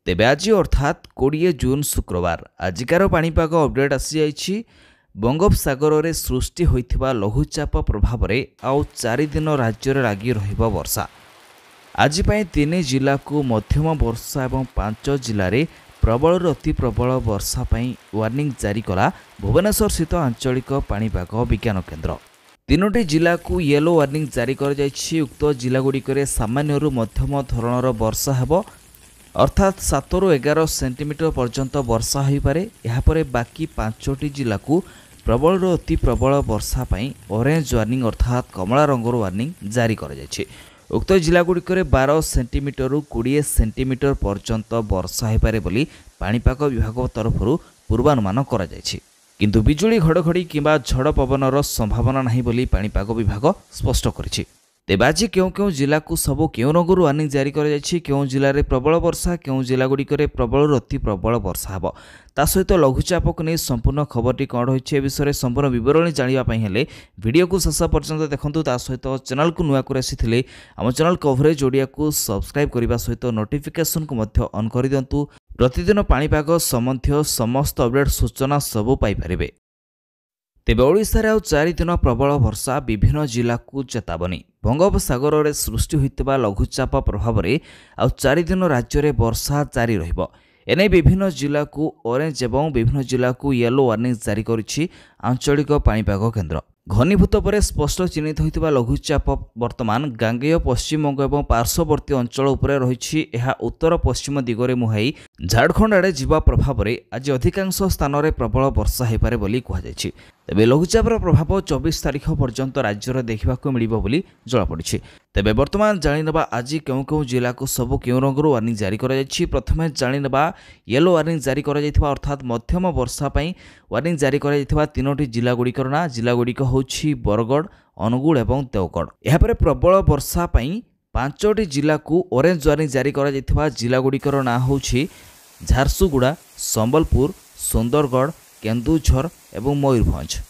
तेबे आज अर्थात 20 जून शुक्रवार आजिकार पाणीपाग अपडेट आसी जाइछि। बंगोपसागर में सृष्टि होइथिबा लघुचाप प्रभाव में आउ 4 दिन राज्य लागी रहिबो वर्षा। आज 3 जिला को मध्यम वर्षा और 5 जिले में प्रबल अति प्रबल वर्षा वार्निंग जारी कला भुवनेश्वर स्थित आंचलिक पाणीपाग विज्ञान केन्द्र। 3टी जिला को येलो वार्निंग जारी कर जाइछि। उक्त जिलागुड़िक सामान्य मध्यम धरणर वर्षा हेबो, अर्थात 7 ରୁ 11 सेंटीमीटर पर्यंत वर्षा हो पारे। यापर बाकी 5टी जिला को प्रबल अति प्रबल वर्षा ऑरेंज वार्निंग अर्थात कमला रंगर वार्निंग जारी कर जाइछि। उक्त जिलागुड़िक 12 सेंटीमीटर ରୁ 20 सेंटीमीटर पर्यंत वर्षा हो पारे बोली पाणीपाग विभाग तरफ पूर्वानुमान करा जाइछि। किंतु बिजुली घड़घड़ी किंबा झड़ पवनर संभावना नहीं बोली पाणीपाग विभाग स्पष्ट करिछि। तेबे आज क्यों जिला को सबू क्यों रंगर वार्निंग जारी कर जाइछि, क्यों जिले में प्रबल वर्षा, क्यों जिलागुड़िक प्रबल अति प्रबल वर्षा हेब, ता सहित लघुचाप को नहीं संपूर्ण खबरटी कौन रही विषय संपूर्ण विवरणी जानापी हेले वीडियो को शेष पर्यंत देखंतु। ता सहित चैनल को नुआ कर आसी आम चैनल कवरेज ओडिया को सब्सक्राइब करने सहित नोटिफिकेशन को मध्य ऑन कर दिंतु। प्रतिदिन पाणीपाग संबंधी समस्त अपडेट सूचना सबू पाइपारे। तेबे ओडिशारे आउ 4 दिन प्रबल वर्षा, विभिन्न जिला को चेतावनी। बंगोपसागर में सृष्टि होइतिबा लघुचाप प्रभाव में आउ 4 दिन राज्य में वर्षा जारी रहिबो। एने विभिन्न जिला को ऑरेंज एवं विभिन्न जिला को येलो वार्निंग जारी करिछि आंचलिक पाणीपाग केन्द्र। घनीभूत पर स्पष्ट चिन्हित होइतिबा लघुचाप वर्तमान गांगेय पश्चिमबंग एवं पार्श्ववर्ती अंचल उपरे रहिछि। एहा उत्तर पश्चिम दिगरे मुहाई झारखंड आड़े जीवा प्रभाव में आज अधिकांश स्थान में प्रबल वर्षा हो पारे बोली कहा जायछि। तेबे लघुचाप प्रभाव 24 तारिख पर्यंत राज्य में देखा मिलिबो बोली जଣାपड़ी। तेबे वर्तमान जानिनेबा आज क्यों जिला को सबू क्यों रंगर वार्निंग जारी करा जायछि। प्रथमे जानिनेबा येलो वार्निंग जारी करा जायथिबा अर्थात मध्यम वर्षा वार्निंग जारी करा जायथिबा 3टी जिलागुड़िकर ना जिलागुड़िक होछि बरगढ़, अनुगुल एवं देवगढ़। यापर प्रबल वर्षा 5टी जिला को ऑरेंज वार्निंग जारी करा जायथिबा जिलागुड़िकर ना होछि झारसुगुड़ा, संबलपुर, सुंदरगढ़, केन्दुझर एवं मयूरभंज।